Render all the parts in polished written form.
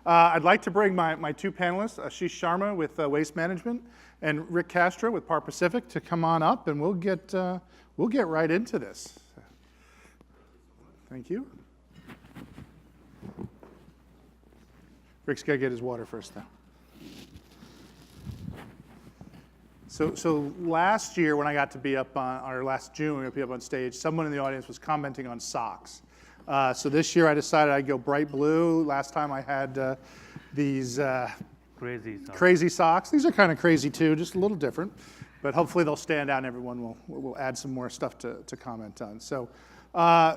I'd like to bring my two panelists, Ashish Sharma with Waste Management and Rick Castro with Par Pacific, to come on up, and we'll get right into this. Thank you. Rick's got to get his water first, though. So last year when I got to be up on, or last June when I got to be up on stage, someone in the audience was commenting on socks. So this year I decided I'd go bright blue. Last time I had these crazy socks. These are kind of crazy too, just a little different. But hopefully they'll stand out and everyone will add some more stuff to comment on. So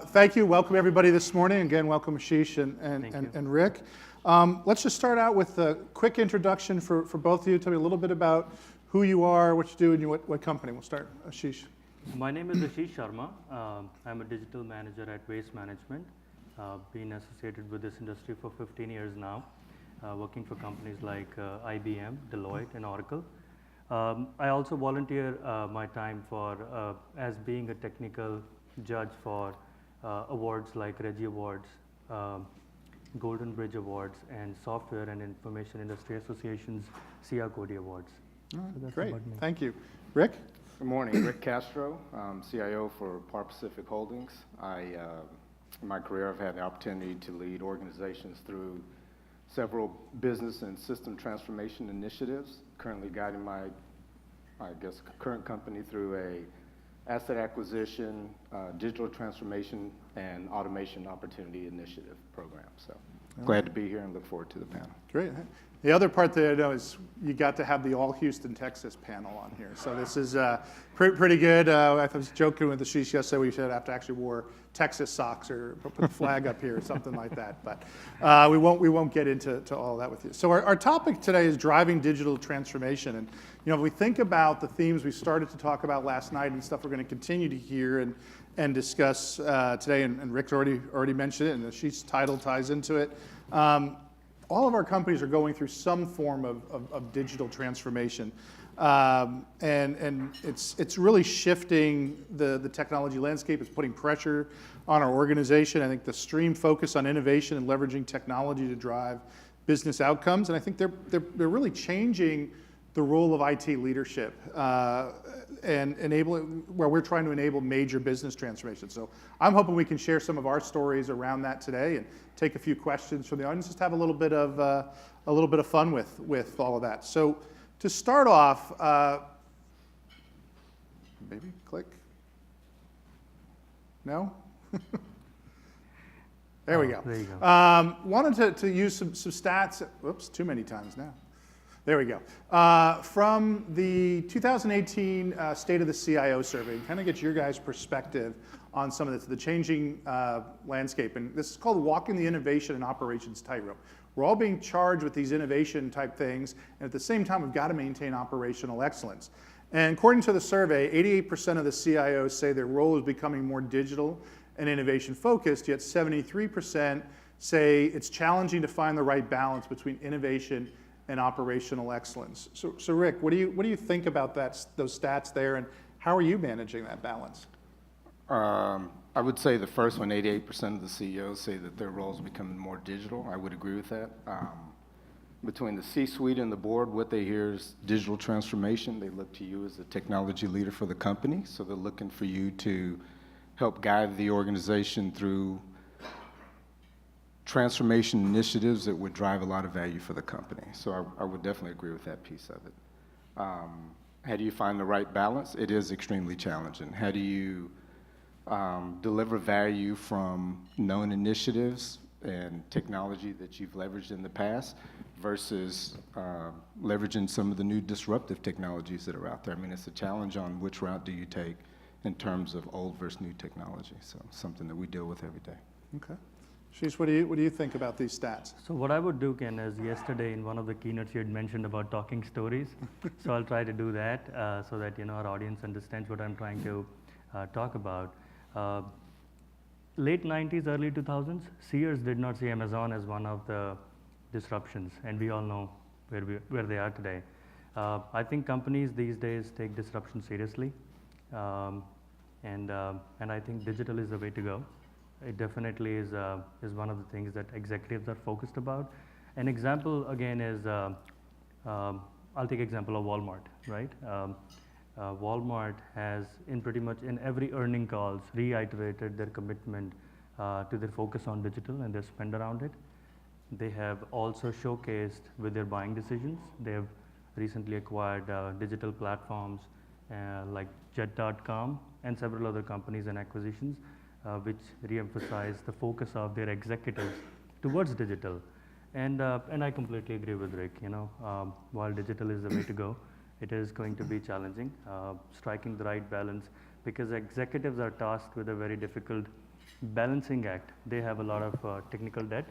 thank you. Welcome everybody this morning. Again, welcome Ashish and Rick. Let's just start out with a quick introduction for both of you. Tell me a little bit about who you are, what you do, and what company. We'll start, Ashish. My name is Ashish Sharma. I'm a digital manager at Waste Management. Been associated with this industry for 15 years now, working for companies like IBM, Deloitte, and Oracle. I also volunteer my time for as being a technical judge for awards like Reggie Awards, Golden Bridge Awards, and Software and Information Industry Association's SIA Cody Awards. All right, so great, thank you. Rick? Good morning, Rick Castro, CIO for Par Pacific Holdings. In my career, I've had the opportunity to lead organizations through several business and system transformation initiatives, currently guiding my, current company through a asset acquisition, digital transformation, and automation opportunity initiative program. So glad to be here and look forward to the panel. Great. The other part that I know is you got to have the all Houston, Texas panel on here. So this is pretty good. I was joking with Ashish yesterday. We should have to actually wear Texas socks or put the flag up here or something like that. But we won't get into all that with you. So our topic today is driving digital transformation. And if we think about the themes we started to talk about last night and stuff we're going to continue to hear and discuss today, and Rick already mentioned it, and Ashish's title ties into it. All of our companies are going through some form of digital transformation, and it's really shifting the technology landscape. It's putting pressure on our organization. I think the stream focus on innovation and leveraging technology to drive business outcomes, and I think they're really changing the role of IT leadership and enabling where we're trying to enable major business transformation. So I'm hoping we can share some of our stories around that today and take a few questions from the audience. Just have a little bit of fun with all of that. So to start off, maybe click. No. There we go. There you go. Wanted to use some stats. Whoops, too many times now. There we go. From the 2018 State of the CIO survey, kind of get your guys' perspective on some of this, the changing landscape. And this is called Walking the Innovation and Operations Tightrope. We're all being charged with these innovation type things, and at the same time, we've got to maintain operational excellence. And according to the survey, 88% of the CIOs say their role is becoming more digital and innovation focused, yet 73% say it's challenging to find the right balance between innovation and operational excellence. So Rick, what do you think about those stats there, and how are you managing that balance? I would say the first one, 88% of the CEOs say that their roles are becoming more digital. I would agree with that. Between the C-suite and the board, what they hear is digital transformation. They look to you as a technology leader for the company, so they're looking for you to help guide the organization through transformation initiatives that would drive a lot of value for the company. So I would definitely agree with that piece of it. How do you find the right balance? It is extremely challenging. How do you deliver value from known initiatives and technology that you've leveraged in the past versus leveraging some of the new disruptive technologies that are out there? I mean, it's a challenge on which route do you take in terms of old versus new technology. So something that we deal with every day. Okay. Ashish, what do you think about these stats? So what I would do, Ken, is yesterday in one of the keynotes you had mentioned about talking stories. So I'll try to do that so that our audience understands what I'm trying to talk about. Late 90s, early 2000s, Sears did not see Amazon as one of the disruptions, and we all know where they are today. I think companies these days take disruption seriously, and I think digital is the way to go. It definitely is one of the things that executives are focused about. An example again is, I'll take example of Walmart, right? Walmart has in pretty much in every earning calls reiterated their commitment to their focus on digital and their spend around it. They have also showcased with their buying decisions. They have recently acquired digital platforms like Jet.com and several other companies and acquisitions, which re-emphasize the focus of their executives towards digital. And I completely agree with Rick. While digital is the way to go, it is going to be challenging, striking the right balance, because executives are tasked with a very difficult balancing act. They have a lot of technical debt.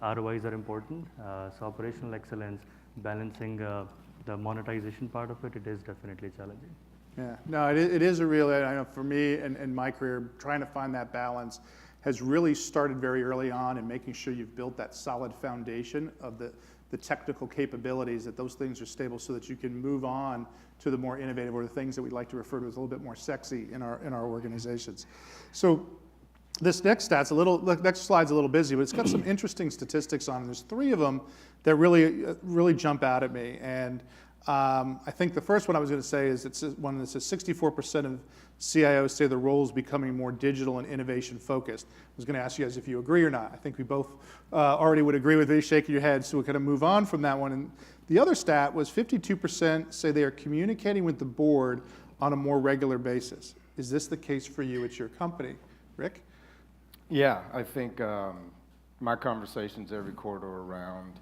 ROIs are important. So operational excellence, balancing the monetization part of it is definitely challenging. Yeah, no, it is a real, I know for me and my career, trying to find that balance has really started very early on, and making sure you've built that solid foundation of the technical capabilities, that those things are stable so that you can move on to the more innovative, or the things that we like to refer to as a little bit more sexy in our organizations. So this next slide's a little busy, but it's got some interesting statistics on it. There's 3 of them that really jump out at me. And I think the first one I was going to say is it's one that says 64% of CIOs say the role is becoming more digital and innovation focused. I was going to ask you guys if you agree or not. I think we both already would agree with me, shaking your head, so we'll kind of move on from that one. And the other stat was 52% say they are communicating with the board on a more regular basis. Is this the case for you at your company? Rick? Yeah, I think my conversations every quarter around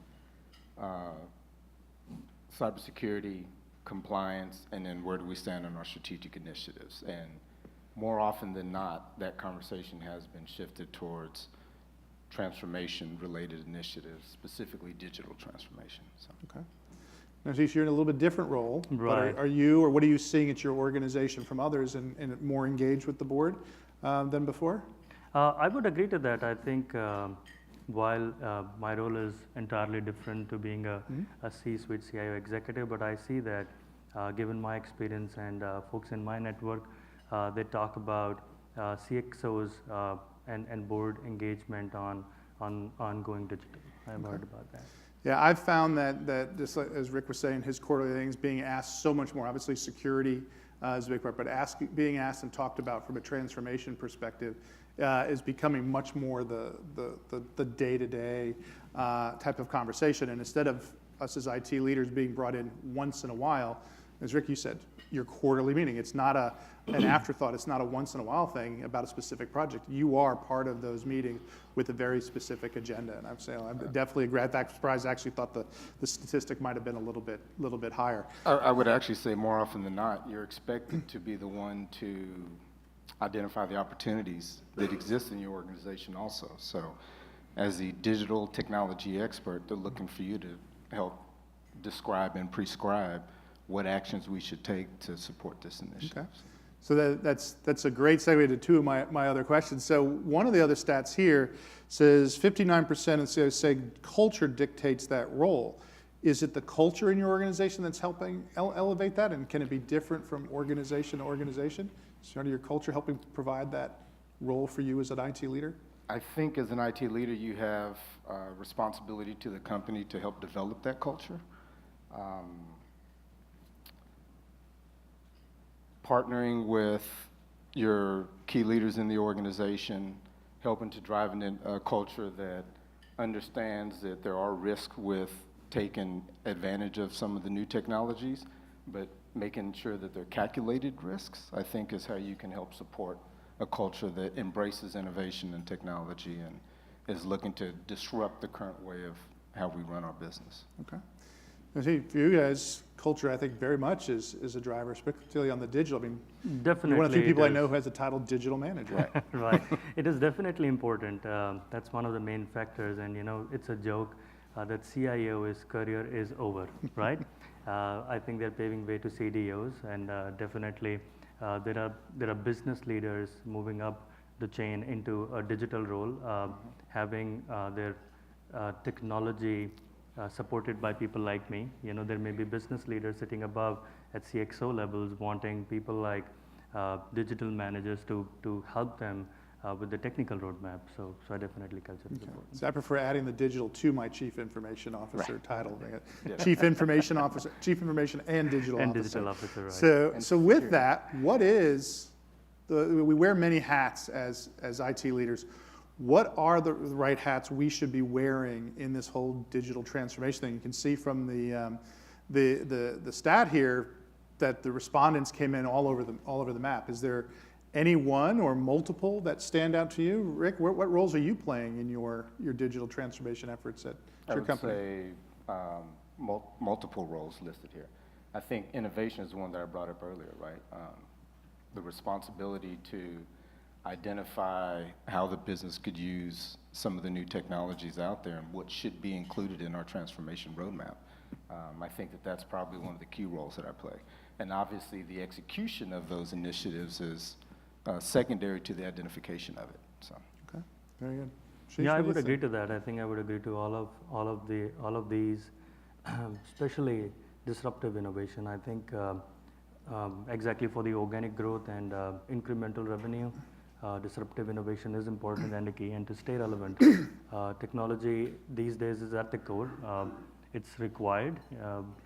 cybersecurity, compliance, and then where do we stand on our strategic initiatives. And more often than not, that conversation has been shifted towards transformation-related initiatives, specifically digital transformation. So. Okay. Now, Ashish, you're in a little bit different role. Right. But are you, or what are you seeing at your organization from others, and more engaged with the board than before? I would agree to that. I think while my role is entirely different to being a C-suite CIO executive, but I see that given my experience and folks in my network, they talk about CXOs and board engagement on going digital. I've heard about that. Yeah, I've found that just like, as Rick was saying, his quarterly things being asked so much more. Obviously, security is a big part, but being asked and talked about from a transformation perspective is becoming much more the day-to-day type of conversation. And instead of us as IT leaders being brought in once in a while, as Rick, you said, your quarterly meeting. It's not an afterthought. It's not a once in a while thing about a specific project. You are part of those meetings with a very specific agenda. And I'm saying I definitely agree. I'm surprised I actually thought the statistic might have been a little bit higher. I would actually say more often than not, you're expected to be the one to identify the opportunities that exist in your organization also. So as the digital technology expert, they're looking for you to help describe and prescribe what actions we should take to support this initiative. Okay. So that's a great segue to 2 of my other questions. So one of the other stats here says 59% of CIOs say culture dictates that role. Is it the culture in your organization that's helping elevate that? And can it be different from organization to organization? So your culture helping provide that role for you as an IT leader? I think as an IT leader, you have responsibility to the company to help develop that culture. Partnering with your key leaders in the organization, helping to drive a culture that understands that there are risks with taking advantage of some of the new technologies, but making sure that they're calculated risks, I think is how you can help support a culture that embraces innovation and technology and is looking to disrupt the current way of how we run our business. Okay. Now, see, for you guys, culture, I think, very much is a driver, particularly on the digital. I mean, Definitely. you're one of the few people I know who has the title digital manager. Right. It is definitely important. That's one of the main factors. And, it's a joke that CIO's career is over, right? I think they're paving way to CDOs, and definitely there are business leaders moving up the chain into a digital role, having their technology supported by people like me. There may be business leaders sitting above at CXO levels wanting people like digital managers to help them with the technical roadmap. So I definitely culture is important. So I prefer adding the digital to my chief information officer title. Yeah. Chief information officer, chief information and digital And officer. digital officer, right. So, And so with security. that, what is we wear many hats as IT leaders. What are the right hats we should be wearing in this whole digital transformation thing? You can see from the stat here that the respondents came in all over the map. Is there any one or multiple that stand out to you? Rick, what roles are you playing in your digital transformation efforts at your company? I would say multiple roles listed here. I think innovation is one that I brought up earlier, right? The responsibility to identify how the business could use some of the new technologies out there and what should be included in our transformation roadmap. I think that's probably one of the key roles that I play. And obviously the execution of those initiatives is secondary to the identification of it. So. Okay, very good. Ashish, Yeah, I what do would you agree think? to that. I think I would agree to all of these, especially disruptive innovation. I think exactly for the organic growth and incremental revenue, disruptive innovation is important and a key. And to stay relevant, technology these days is at the core. It's required.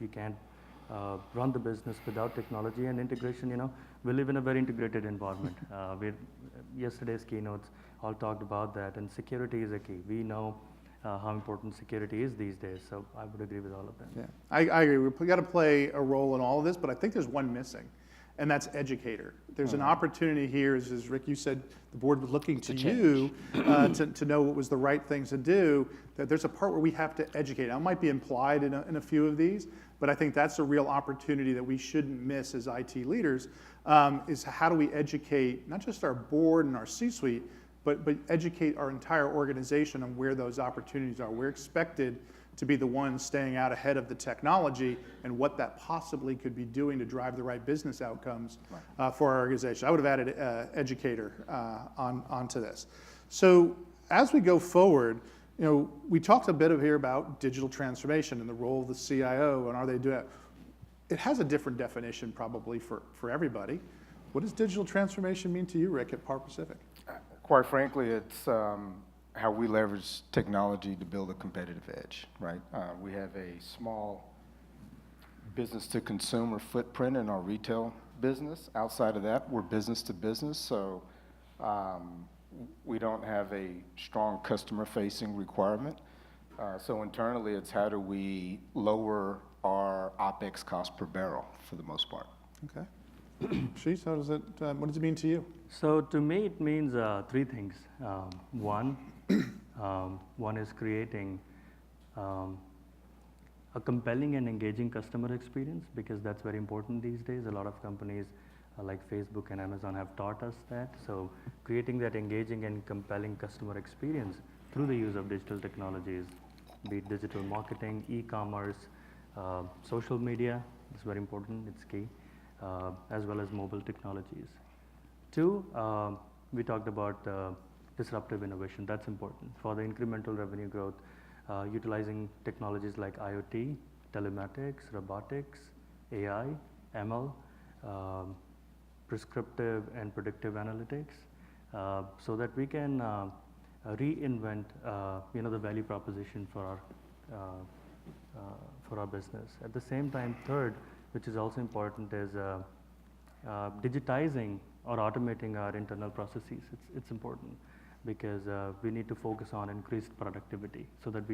You can't run the business without technology and integration. You know, we live in a very integrated environment. Yesterday's keynotes all talked about that, and security is a key. We know how important security is these days, so I would agree with all of them. Yeah, I agree. We got to play a role in all of this, but I think there's one missing, and that's educator. There's an opportunity here, as Rick, you said, the board was looking to you to know what was the right things to do, that there's a part where we have to educate. Now, it might be implied in a few of these, but I think that's a real opportunity that we shouldn't miss as IT leaders, is how do we educate not just our board and our C-suite, but educate our entire organization on where those opportunities are. We're expected to be the ones staying out ahead of the technology and what that possibly could be doing to drive the right business outcomes for our organization. I would have added educator onto this. So as we go forward, you know, we talked a bit here about digital transformation and the role of the CIO and are they doing it. It has a different definition probably for everybody. What does digital transformation mean to you, Rick, at Par Pacific? Quite frankly, it's how we leverage technology to build a competitive edge, right? We have a small business-to-consumer footprint in our retail business. Outside of that, we're business-to-business, so we don't have a strong customer-facing requirement. So internally, it's how do we lower our OpEx cost per barrel for the most part. Okay. Ashish, what does it mean to you? So to me, it means three things. One is creating a compelling and engaging customer experience, because that's very important these days. A lot of companies like Facebook and Amazon have taught us that. So creating that engaging and compelling customer experience through the use of digital technologies, be it digital marketing, e-commerce, social media is very important, it's key, as well as mobile technologies. Two, we talked about disruptive innovation. That's important for the incremental revenue growth, utilizing technologies like IoT, telematics, robotics, AI, ML, prescriptive and predictive analytics, so that we can reinvent the value proposition for our business. At the same time, third, which is also important, is digitizing or automating our internal processes. It's important because we need to focus on increased productivity so that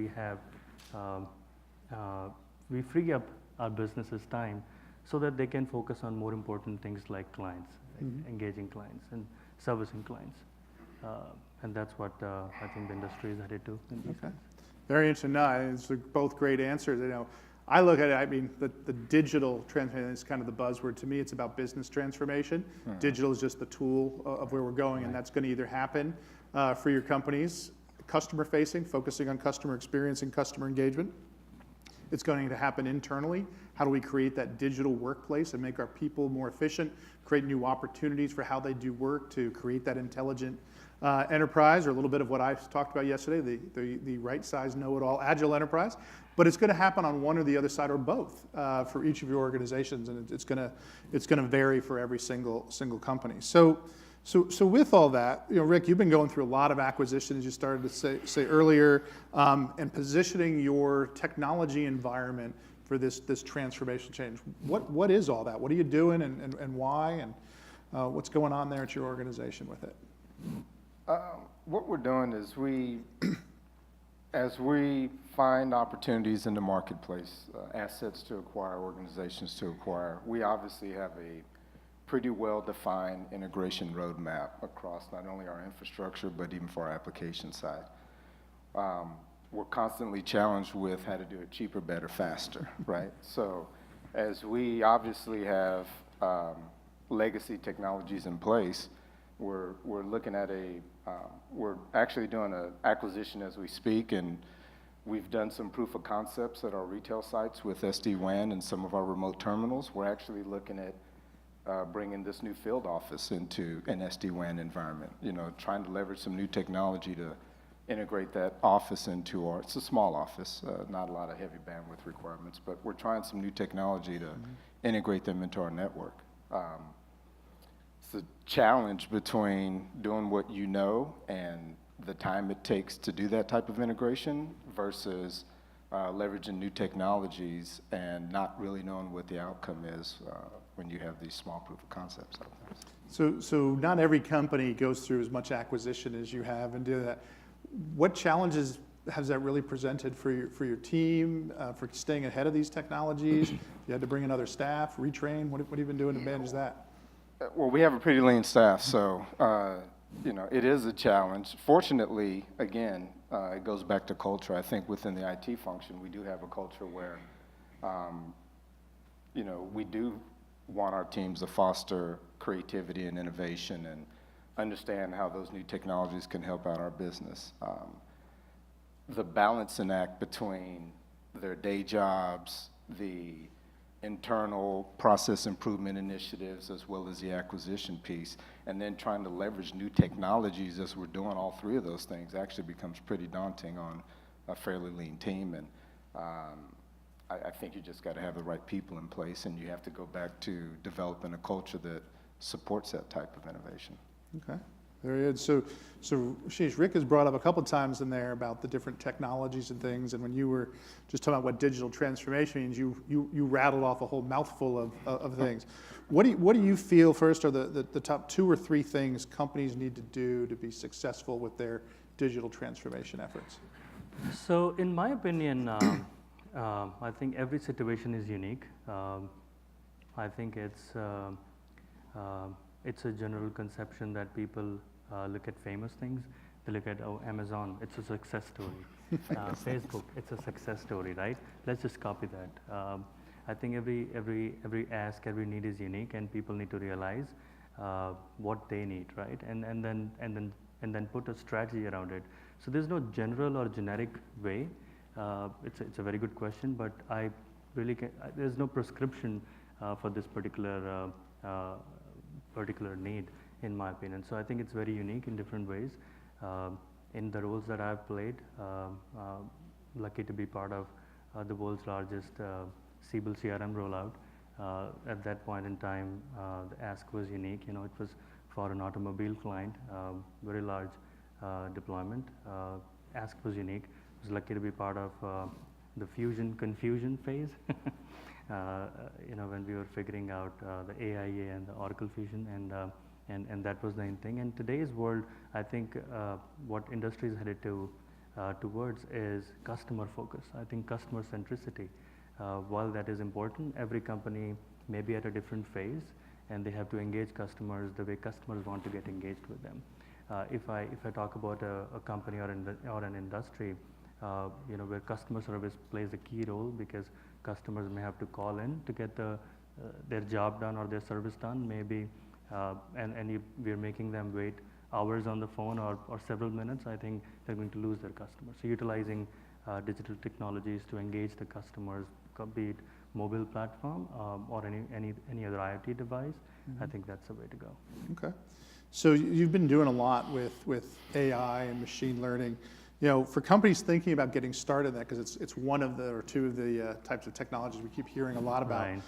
we free up our business's time so that they can focus on more important things like clients, engaging clients and servicing clients. And that's what I think the industry is headed to in these days. Very interesting. No, it's both great answers. You know, I look at it, I mean, the digital transformation is kind of the buzzword. To me, it's about business transformation. Digital is just the tool of where we're going, and that's going to either happen for your companies, customer facing, focusing on customer experience and customer engagement. It's going to happen internally. How do we create that digital workplace and make our people more efficient, create new opportunities for how they do work to create that intelligent enterprise, or a little bit of what I talked about yesterday, the right size, know-it-all, agile enterprise. But it's going to happen on one or the other side or both for each of your organizations, and it's going to vary for every single company. So So with all that, Rick, you've been going through a lot of acquisitions, you started to say earlier, and positioning your technology environment for this transformational change. What is all that? What are you doing and why, and what's going on there at your organization with it? What we're doing is as we find opportunities in the marketplace, assets to acquire, organizations to acquire, we obviously have a pretty well-defined integration roadmap across not only our infrastructure, but even for our application side. We're constantly challenged with how to do it cheaper, better, faster, right? So as we obviously have legacy technologies in place, we're looking at we're actually doing an acquisition as we speak, and we've done some proof of concepts at our retail sites with SD-WAN and some of our remote terminals. We're actually looking at bringing this new field office into an SD-WAN environment, trying to leverage some new technology to integrate that office into it's a small office, not a lot of heavy bandwidth requirements, but we're trying some new technology to integrate them into our network. It's a challenge between doing what you know and the time it takes to do that type of integration versus leveraging new technologies and not really knowing what the outcome is when you have these small proof of concepts out there. So not every company goes through as much acquisition as you have and do that. What challenges has that really presented for your team, for staying ahead of these technologies? You had to bring in other staff, retrain. What have you been doing to manage that? Well, we have a pretty lean staff, so it is a challenge. Fortunately, again, it goes back to culture. I think within the IT function, we do have a culture where, we do want our teams to foster creativity and innovation and understand how those new technologies can help out our business. The balancing act between their day jobs, the internal process improvement initiatives, as well as the acquisition piece, and then trying to leverage new technologies as we're doing all three of those things actually becomes pretty daunting on a fairly lean team. And I think you just got to have the right people in place, and you have to go back to developing a culture that supports that type of innovation. Okay, very good. So Ashish, Rick has brought up a couple times in there about the different technologies and things, and when you were just talking about what digital transformation means, you rattled off a whole mouthful of things. What do you feel first are the top 2 or 3 things companies need to do to be successful with their digital transformation efforts? So in my opinion, I think every situation is unique. I think it's a general conception that people look at famous things. They look at, Amazon, it's a success story. Facebook, it's a success story, right? Let's just copy that. I think every ask, every need is unique, and people need to realize what they need, right? And then put a strategy around it. So there's no general or generic way. It's a very good question, but I really there's no prescription for this particular need, in my opinion. So I think it's very unique in different ways. In the roles that I've played, lucky to be part of the world's largest Siebel CRM rollout. At that point in time, the ask was unique. It was for an automobile client, very large deployment. Ask was unique. I was lucky to be part of the confusion phase. When we were figuring out the AIA and the Oracle Fusion, and that was the main thing. In today's world, I think what industry is headed towards is customer focus. I think customer centricity, while that is important, every company may be at a different phase, and they have to engage customers the way customers want to get engaged with them. If I talk about a company or an industry, where customer service plays a key role, because customers may have to call in to get their job done or their service done, maybe, we're making them wait hours on the phone or several minutes. I think they're going to lose their customers. So utilizing digital technologies to engage the customers, be it mobile platform or any other IoT device, I think that's the way to go. Okay. So you've been doing a lot with AI and machine learning. For companies thinking about getting started in that, because it's one of the or two of the types of technologies we keep hearing a lot about. Right.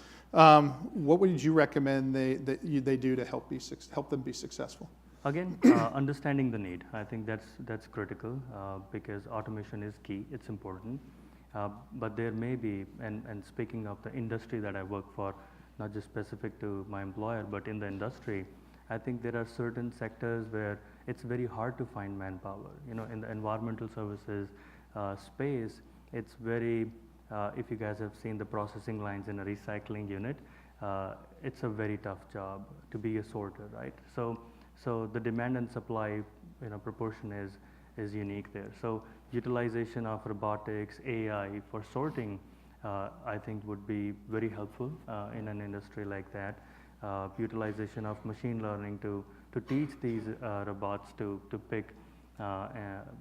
What would you recommend they do to help them be successful? Again, understanding the need. I think that's critical because automation is key. It's important. But there may be, and speaking of the industry that I work for, not just specific to my employer, but in the industry, I think there are certain sectors where it's very hard to find manpower. You know, in the environmental services space, it's very, if you guys have seen the processing lines in a recycling unit, it's a very tough job to be a sorter, right? So the demand and supply, proportion is unique there. So utilization of robotics, AI for sorting, I think would be very helpful in an industry like that. Utilization of machine learning to teach these robots to pick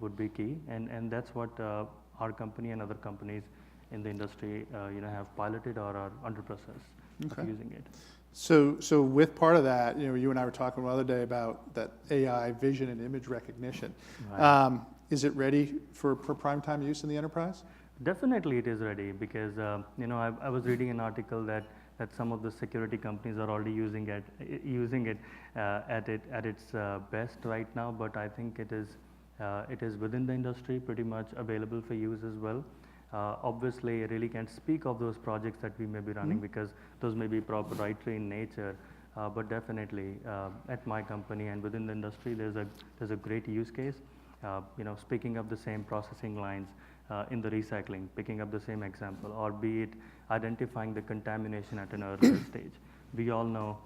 would be key, and that's what our company and other companies in the industry have piloted or are under process of using it. So with part of that, you and I were talking the other day about that AI vision and image recognition. Right. Is it ready for prime time use in the enterprise? Definitely it is ready because, I was reading an article that some of the security companies are already using it at its best right now, but I think it is within the industry pretty much available for use as well. Obviously, I really can't speak of those projects that we may be running because those may be proprietary in nature, but definitely at my company and within the industry, there's a great use case. Speaking of the same processing lines in the recycling, picking up the same example, or be it identifying the contamination at an earlier stage. We all know,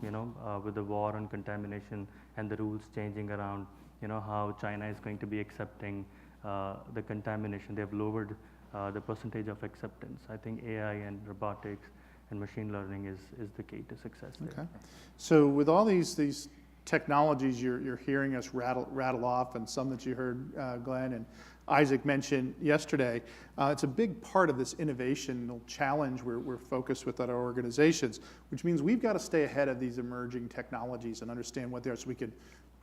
with the war on contamination and the rules changing around, how China is going to be accepting the contamination. They've lowered the percentage of acceptance. I think AI and robotics and machine learning is the key to success there. Okay. So with all these technologies you're hearing us rattle off, and some that you heard Glenn and Isaac mention yesterday, it's a big part of this innovational challenge we're focused with at our organizations, which means we've got to stay ahead of these emerging technologies and understand what they are so we could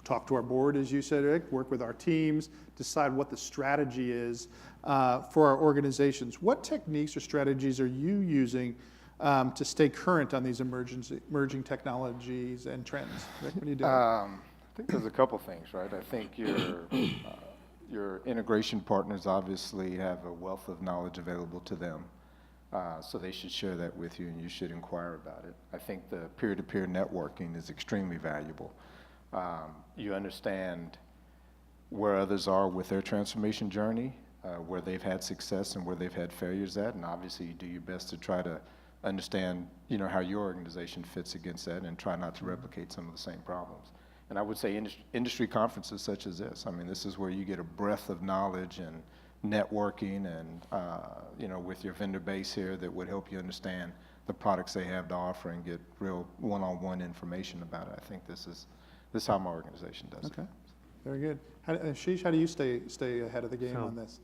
talk to our board, as you said, Rick, work with our teams, decide what the strategy is for our organizations. What techniques or strategies are you using to stay current on these emerging technologies and trends? Rick, what are you doing? I think there's a couple things, right? I think your integration partners obviously have a wealth of knowledge available to them, so they should share that with you, and you should inquire about it. I think the peer-to-peer networking is extremely valuable. You understand where others are with their transformation journey, where they've had success and where they've had failures at, and obviously you do your best to try to understand, how your organization fits against that and try not to replicate some of the same problems. And I would say industry conferences such as this, this is where you get a breadth of knowledge and networking and, with your vendor base here that would help you understand the products they have to offer and get real one-on-one information about it. I think this is how my organization does it. Okay, very good. Ashish, how do you stay ahead of the game on this?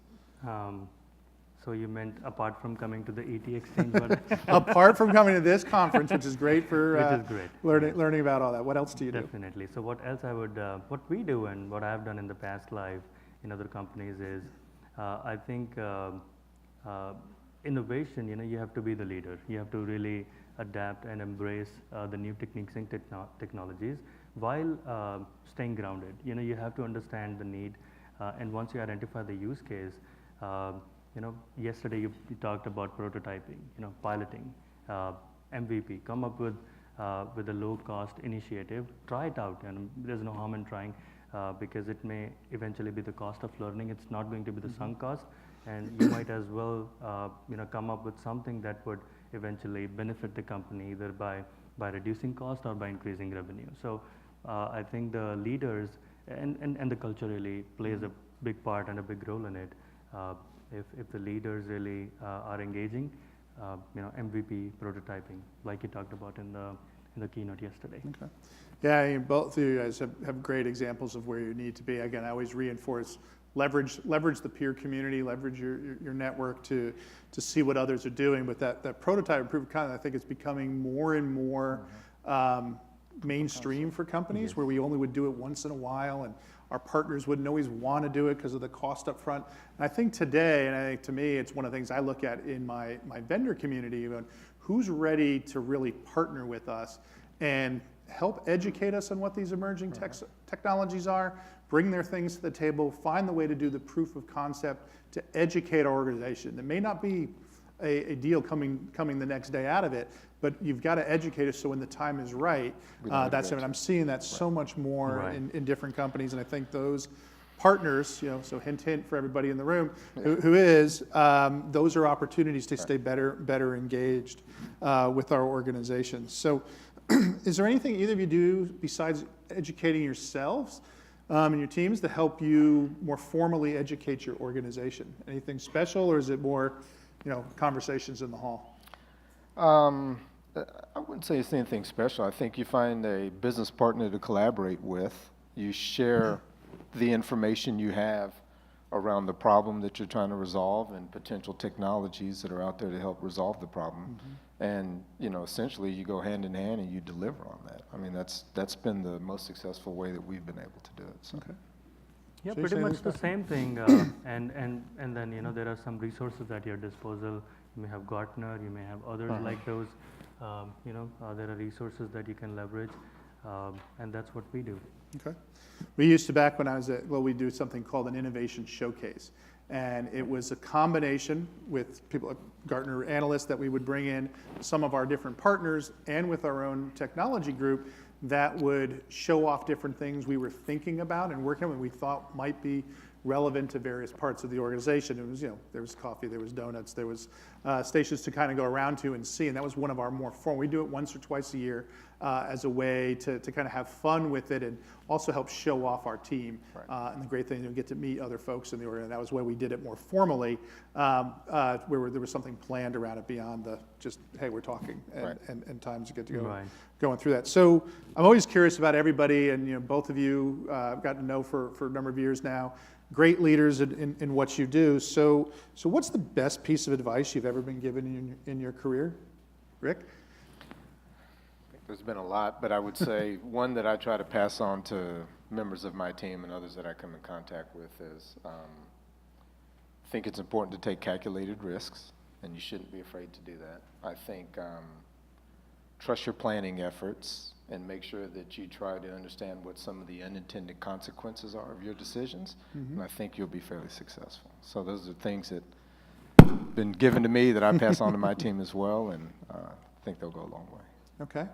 So you meant apart from coming to the ET Exchange? But apart from coming to this conference, which is great for which is great. learning about all that, what else do you do? Definitely. So what else what we do and what I've done in the past life in other companies is, I think innovation, you have to be the leader. You have to really adapt and embrace the new techniques and technologies while staying grounded. You have to understand the need, and once you identify the use case, yesterday you talked about prototyping, piloting, MVP, come up with a low-cost initiative, try it out, and there's no harm in trying because it may eventually be the cost of learning. It's not going to be the sunk cost, and you might as well, come up with something that would eventually benefit the company either by reducing cost or by increasing revenue. So I think the leaders and the culture really plays a big part and a big role in it. If the leaders really are engaging, MVP prototyping, like you talked about in the keynote yesterday. Okay. Yeah, both of you guys have great examples of where you need to be. Again, I always reinforce leverage the peer community, leverage your network to see what others are doing. But that prototype and proof of concept, I think, is becoming more and more mainstream for companies, where we only would do it once in a while, and our partners wouldn't always want to do it because of the cost up front. And I think today, and I think to me, it's one of the things I look at in my vendor community, who's ready to really partner with us and help educate us on what these emerging technologies are, bring their things to the table, find the way to do the proof of concept to educate our organization. It may not be a deal coming the next day out of it, but you've got to educate us so when the time is right, that's it. And I'm seeing that so much more Right. in different companies, and I think those partners, so hint for everybody in the room, who is, those are opportunities to stay better engaged with our organization. So is there anything either of you do besides educating yourselves and your teams to help you more formally educate your organization? Anything special, or is it more, conversations in the hall? I wouldn't say it's anything special. I think you find a business partner to collaborate with. You share the information you have around the problem that you're trying to resolve and potential technologies that are out there to help resolve the problem. And, essentially you go hand in hand and you deliver on that. I mean, that's been the most successful way that we've been able to do it. So. Okay. Yeah, So you're pretty saying much it's the same thing. And then, there are some resources at your disposal. You may have Gartner, you may have others like those. There are resources that you can leverage, and that's what we do. Okay. We used to, back when I was we'd do something called an innovation showcase. And it was a combination with people, like Gartner analysts that we would bring in, some of our different partners, and with our own technology group that would show off different things we were thinking about and working on and we thought might be relevant to various parts of the organization. It was, there was coffee, there was donuts, there was stations to kind of go around to and see, and that was one of our more formal. We do it once or twice a year as a way to kind of have fun with it and also help show off our team. Right. And the great thing, get to meet other folks in the organization. That was why we did it more formally, where there was something planned around it beyond the just, hey, we're talking, and times to get to go going through that. So I'm always curious about everybody, and both of you I've gotten to know for a number of years now. Great leaders in what you do. So what's the best piece of advice you've ever been given in your career, Rick? There's been a lot, but I would say one that I try to pass on to members of my team and others that I come in contact with is I think it's important to take calculated risks, and you shouldn't be afraid to do that. I think trust your planning efforts and make sure that you try to understand what some of the unintended consequences are of your decisions, and I think you'll be fairly successful. So those are things that have been given to me that I pass on to my team as well, and I think they'll go a long way. Okay.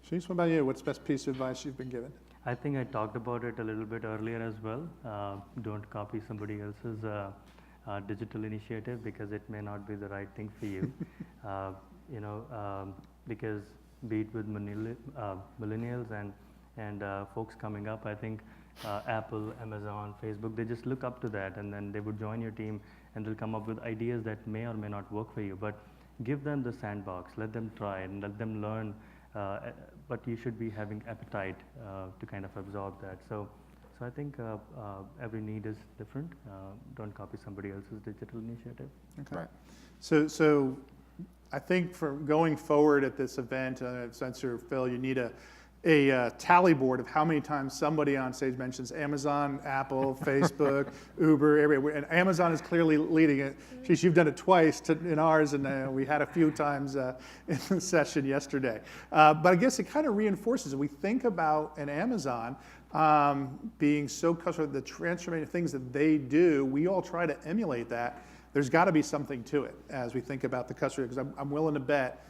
Ashish, what about you? What's the best piece of advice you've been given? I think I talked about it a little bit earlier as well. Don't copy somebody else's digital initiative because it may not be the right thing for you. Because be it with millennials and folks coming up, I think Apple, Amazon, Facebook, they just look up to that, and then they would join your team and they'll come up with ideas that may or may not work for you. But give them the sandbox, let them try and let them learn. But you should be having appetite to kind of absorb that. So I think every need is different. Don't copy somebody else's digital initiative. Okay. Right. So I think for going forward at this event, Spencer, Phil, you need a tally board of how many times somebody on stage mentions Amazon, Apple, Facebook, Uber, everywhere. And Amazon is clearly leading it. Sheesh, you've done it twice in ours, and we had a few times in the session yesterday. But I guess it kind of reinforces it. We think about an Amazon being so customer, the transformative things that they do, we all try to emulate that. There's got to be something to it as we think about the customer, because I'm willing to bet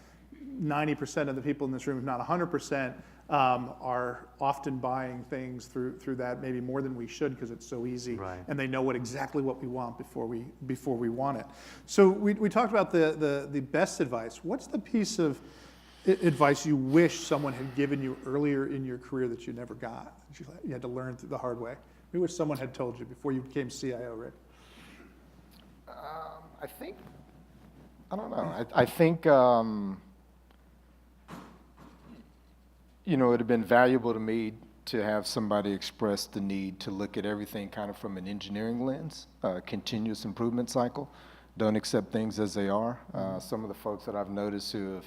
90% of the people in this room, if not 100%, are often buying things through that, maybe more than we should because it's so easy, and they know exactly what we want before we want it. So we talked about the best advice. What's the piece of advice you wish someone had given you earlier in your career that you never got? You had to learn the hard way. We wish someone had told you before you became CIO, Rick. I don't know. I think it would have been valuable to me to have somebody express the need to look at everything kind of from an engineering lens, continuous improvement cycle. Don't accept things as they are. Some of the folks that I've noticed who have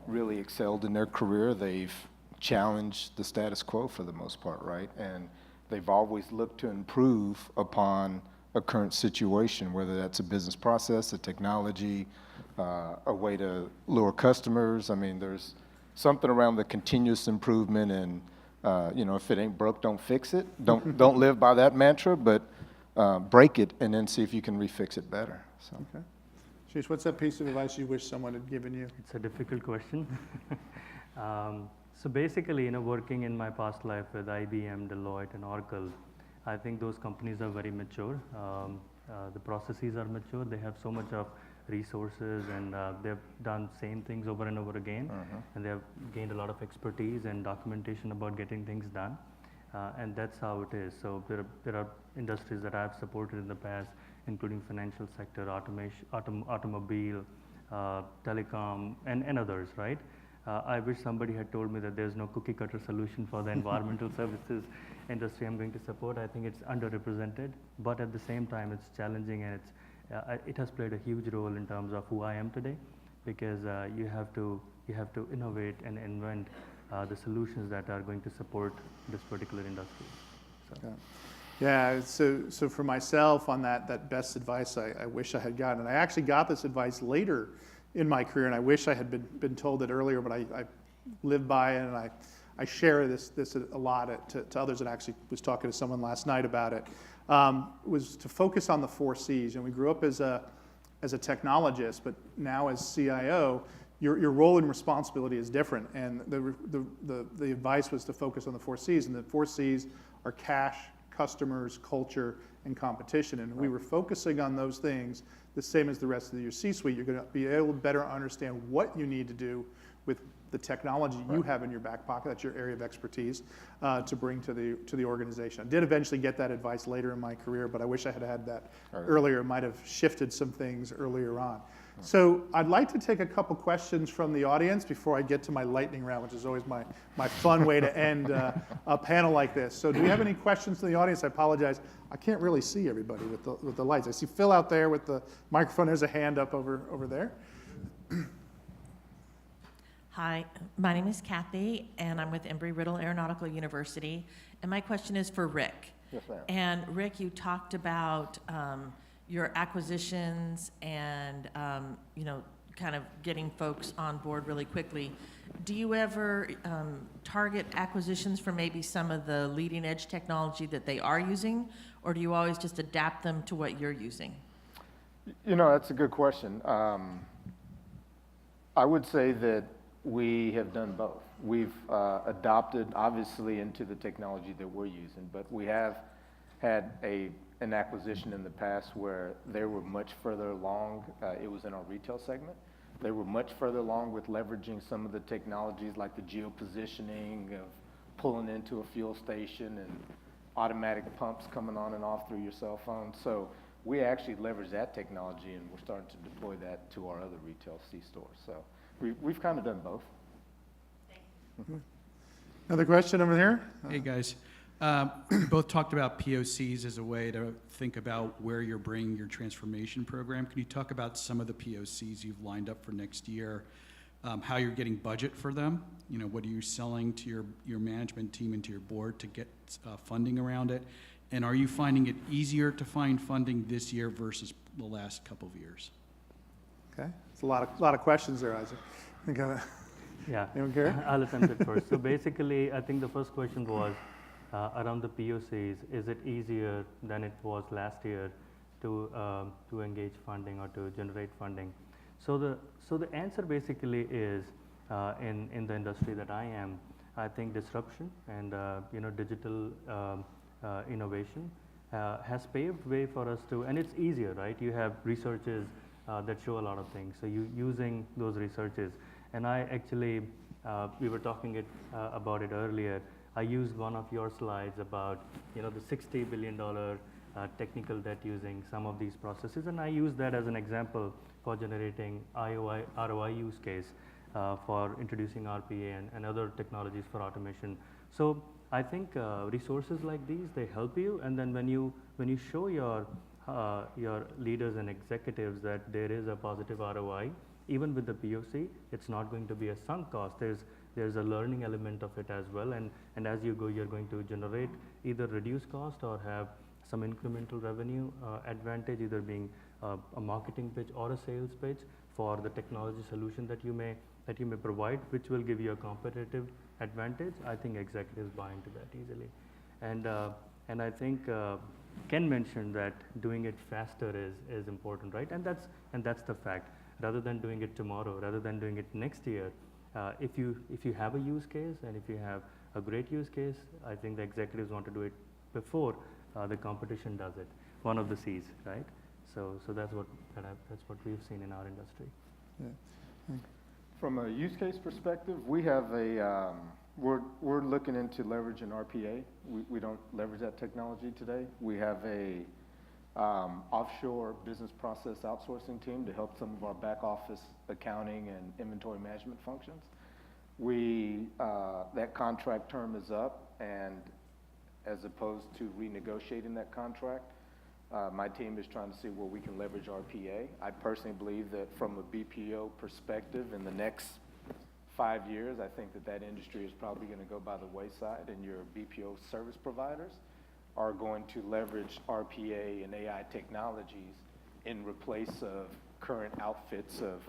really excelled in their career, they've challenged the status quo for the most part, right? And they've always looked to improve upon a current situation, whether that's a business process, a technology, a way to lure customers. I mean, there's something around the continuous improvement and If it ain't broke, don't fix it. Don't live by that mantra, but break it and then see if you can refix it better. So. Okay. Ashish, what's that piece of advice you wish someone had given you? It's a difficult question. So basically, working in my past life with IBM, Deloitte, and Oracle, I think those companies are very mature. The processes are mature. They have so much of resources, and they've done same things over and over again, and they have gained a lot of expertise and documentation about getting things done, and that's how it is. So there are industries that I've supported in the past, including financial sector, automation, automobile, telecom, and others, right? I wish somebody had told me that there's no cookie cutter solution for the environmental services industry I'm going to support. I think it's underrepresented, but at the same time, it's challenging, and it has played a huge role in terms of who I am today, because you have to innovate and invent the solutions that are going to support this particular industry. So. Yeah, so for myself on that best advice I wish I had gotten, and I actually got this advice later in my career, and I wish I had been told it earlier, but I live by it, and I share this a lot to others, and actually was talking to someone last night about it, was to focus on the 4 C's. And we grew up as a technologist, but now as CIO, your role and responsibility is different, and the advice was to focus on the 4 C's, and the 4 C's are cash, customers, culture, and competition. And we were focusing on those things the same as the rest of your C-suite. You're going to be able to better understand what you need to do with the technology you have in your back pocket. That's your area of expertise to bring to the organization. I did eventually get that advice later in my career, but I wish I had had that earlier. It might have shifted some things earlier on. So I'd like to take a couple questions from the audience before I get to my lightning round, which is always my fun way to end a panel like this. So do we have any questions from the audience? I apologize. I can't really see everybody with the lights. I see Phil out there with the microphone. There's a hand up over there. Hi, my name is Kathy, and I'm with Embry-Riddle Aeronautical University. And my question is for Rick. Yes, ma'am. And Rick, you talked about your acquisitions and kind of getting folks on board really quickly. Do you ever target acquisitions for maybe some of the leading edge technology that they are using, or do you always just adapt them to what you're using? That's a good question. I would say that we have done both. We've adopted, obviously, into the technology that we're using, but we have had an acquisition in the past where they were much further along. It was in our retail segment. They were much further along with leveraging some of the technologies like the geopositioning of pulling into a fuel station and automatic pumps coming on and off through your cell phone. So we actually leverage that technology, and we're starting to deploy that to our other retail C-stores. So we've kind of done both. Another question over here? Hey, guys. You both talked about POCs as a way to think about where you're bringing your transformation program. Can you talk about some of the POCs you've lined up for next year, how you're getting budget for them? What are you selling to your management team and to your board to get funding around it? And are you finding it easier to find funding this year versus the last couple of years? Okay, it's a lot of questions there, Isaac. Yeah, anyone care? I'll attempt it first. So basically, I think the first question was around the POCs. Is it easier than it was last year to engage funding or to generate funding? So the answer basically is in the industry that I am, I think disruption and digital innovation has paved way for us to, and it's easier, right? You have researches that show a lot of things. So you using those researches, and I actually we were talking about it earlier. I used one of your slides about the $60 billion technical debt using some of these processes, and I use that as an example for generating ROI use case for introducing RPA and other technologies for automation. So I think resources like these, they help you, and then when you show your leaders and executives that there is a positive ROI, even with the POC, it's not going to be a sunk cost. There's a learning element of it as well, and as you go, you're going to generate either reduce cost or have some incremental revenue advantage, either being a marketing pitch or a sales pitch for the technology solution that you may provide, which will give you a competitive advantage, I think executives buy into that easily. And I think Ken mentioned that doing it faster is important, right? And that's the fact. Rather than doing it tomorrow, rather than doing it next year, if you have a use case and if you have a great use case, I think the executives want to do it before the competition does it. One of the C's, right? So that's what we've seen in our industry. Yeah. From a use case perspective, we have we're looking into leveraging RPA. We don't leverage that technology today. We have a offshore business process outsourcing team to help some of our back office accounting and inventory management functions. That contract term is up, and as opposed to renegotiating that contract, my team is trying to see where we can leverage RPA. I personally believe that from a BPO perspective, in the next 5 years, I think that industry is probably going to go by the wayside, and your BPO service providers are going to leverage RPA and AI technologies in replace of current outfits of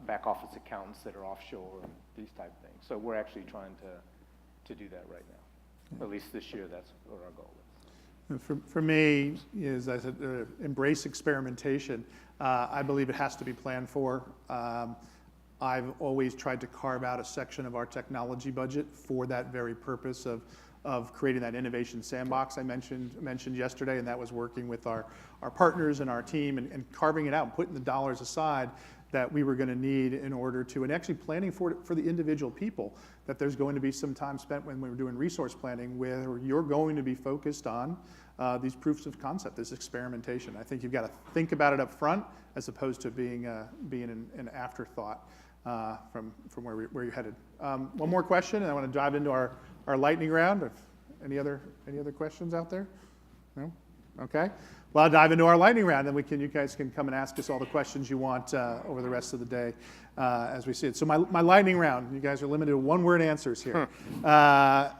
back office accountants that are offshore and these type of things. So we're actually trying to do that right now. At least this year, that's what our goal is. For me, as I said, embrace experimentation. I believe it has to be planned for. I've always tried to carve out a section of our technology budget for that very purpose of creating that innovation sandbox I mentioned yesterday, and that was working with our partners and our team and carving it out and putting the dollars aside that we were going to need in order to, and actually planning for the individual people, that there's going to be some time spent when we were doing resource planning where you're going to be focused on these proofs of concept, this experimentation. I think you've got to think about it up front as opposed to being an afterthought from where you're headed. One more question, and I want to dive into our lightning round. Any other questions out there? No? Okay. Well, I'll dive into our lightning round, and you guys can come and ask us all the questions you want over the rest of the day as we see it. So my lightning round, you guys are limited to one-word answers here.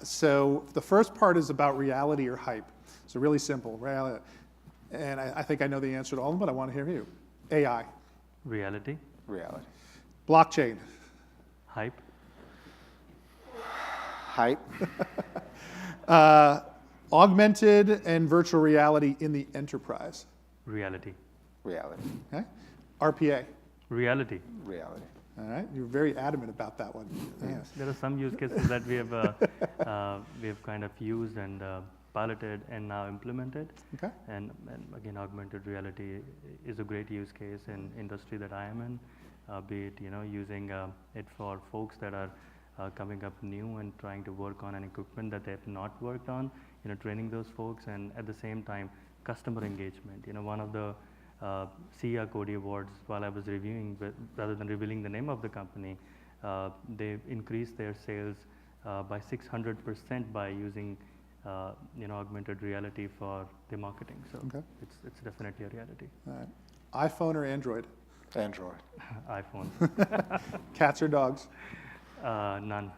So the first part is about reality or hype. So really simple. And I think I know the answer to all of them, but I want to hear you. AI. Reality. Reality. Blockchain. Hype. Hype. Augmented and virtual reality in the enterprise. Reality. Reality. Okay. RPA. Reality. Reality. All right. You're very adamant about that one. Yes. There are some use cases that we have kind of used and piloted and now implemented. Okay. And again, augmented reality is a great use case in industry that I am in, be it using it for folks that are coming up new and trying to work on an equipment that they have not worked on, training those folks, and at the same time, customer engagement. One of the CEA Cody Awards, while I was reviewing, rather than revealing the name of the company, they increased their sales by 600% by using augmented reality for their marketing. So Okay. it's definitely a reality. All right. iPhone or Android? Android. iPhone. Cats or dogs? None.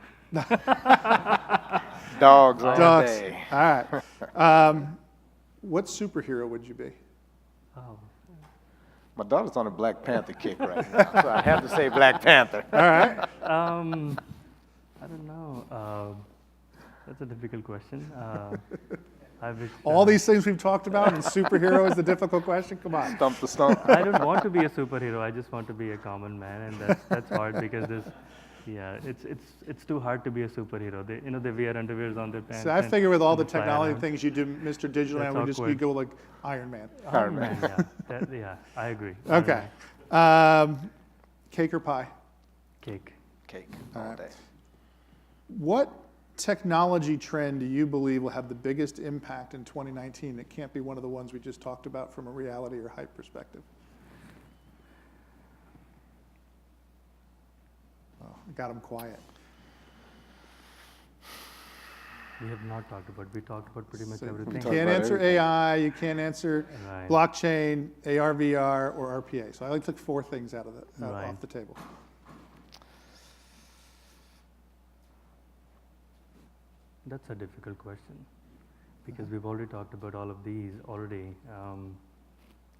Dogs all Dogs. day. All right. What superhero would you be? Oh, My daughter's on a Black Panther kick right now, so I have to say Black Panther. All right. I don't know. That's a difficult question. I wish, All these things we've talked about, and superhero is the difficult question. Come on. Stump the stump. I don't want to be a superhero. I just want to be a common man, and that's hard because it's too hard to be a superhero. They wear underwears on their pants. So I figure with all the and fly technology around. things you do, Mr. Digital, That's Man, you awkward. go like Iron Man. Iron Man, yeah, I agree. Okay. Cake or pie? Cake. Cake all day. What technology trend do you believe will have the biggest impact in 2019? It can't be one of the ones we just talked about from a reality or hype perspective. Oh, I got them quiet. We have not talked about. We talked about pretty much So everything. you talked can't about answer everything. AI, you can't answer Right. blockchain, AR, VR, or RPA. So I like took 4 things out of Right. off the table. That's a difficult question because we've already talked about all of these already.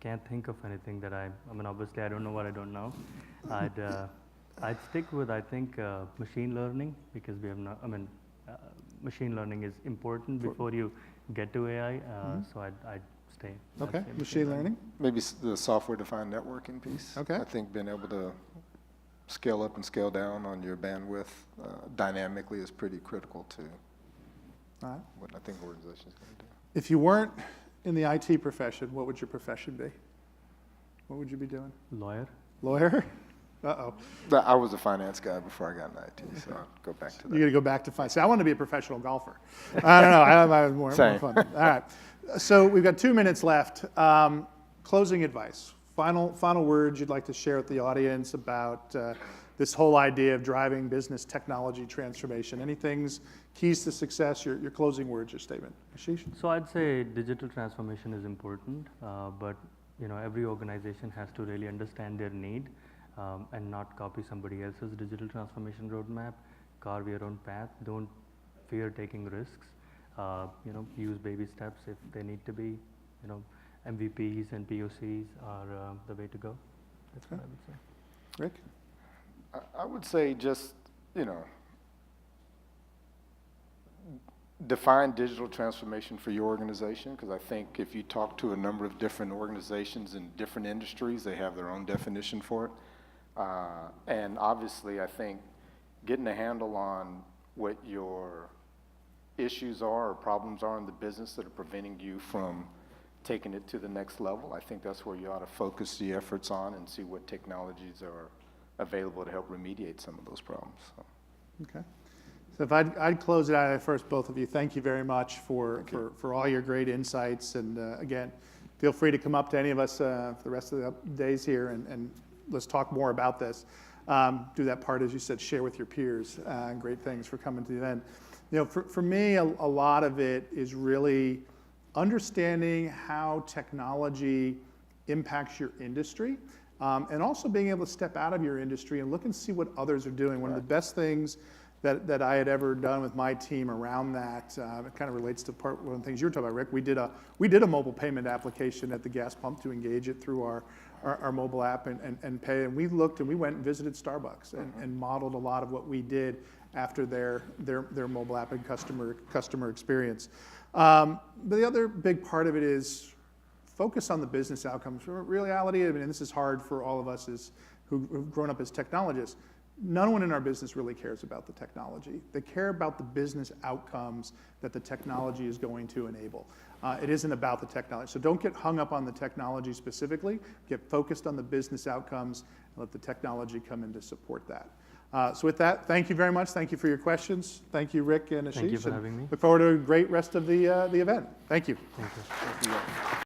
can't think of anything that I mean, obviously I don't know what I don't know. I'd stick with, I think, machine learning, because we have no, I mean, machine learning is important before you get to AI, so I'd stay. Okay, I'd say machine learning. Maybe the software-defined networking piece. Okay. I think being able to scale up and scale down on your bandwidth dynamically is pretty critical to All right. what I think organizations going to do. If you weren't in the IT profession, what would your profession be? What would you be doing? Lawyer. Lawyer? Uh-oh. I was a finance guy before I got into IT, so I'll go back to You're that. going to go back to finance. See, I want to be a professional golfer. I don't know. I have more Same. fun. All right. So we've got 2 minutes left. Closing advice. Final words you'd like to share with the audience about this whole idea of driving business technology transformation. Any things, keys to success, your closing words, your statement. Ashish? So I'd say digital transformation is important, but every organization has to really understand their need and not copy somebody else's digital transformation roadmap. Carve your own path. Don't fear taking risks. Use baby steps if they need to be. MVPs and POCs are the way to go. That's what I would say. Rick? I would say just, define digital transformation for your organization, because I think if you talk to a number of different organizations in different industries, they have their own definition for it. And obviously, I think getting a handle on what your issues are or problems are in the business that are preventing you from taking it to the next level, I think that's where you ought to focus the efforts on and see what technologies are available to help remediate some of those problems. So. Okay. So if I'd close it out first, both of you, thank you very much for all your great insights. And again, feel free to come up to any of us for the rest of the days here and let's talk more about this. Do that part, as you said, share with your peers. Great things for coming to the event. For me, a lot of it is really understanding how technology impacts your industry, and also being able to step out of your industry and look and see what others are doing. One of the best things that I had ever done with my team around that, it kind of relates to one of the things you were talking about, Rick. We did a mobile payment application at the gas pump to engage it through our mobile app and pay. And we looked and we went and visited Starbucks and modeled a lot of what we did after their mobile app and customer experience. But the other big part of it is focus on the business outcomes. For reality, I mean, and this is hard for all of us who've grown up as technologists. No one in our business really cares about the technology. They care about the business outcomes that the technology is going to enable. It isn't about the technology. So don't get hung up on the technology specifically. Get focused on the business outcomes and let the technology come in to support that. So with that, thank you very much. Thank you for your questions. Thank you, Rick and Ashish. Thank you for having me. Look forward to a great rest of the event. Thank you. Thank you. Thank you.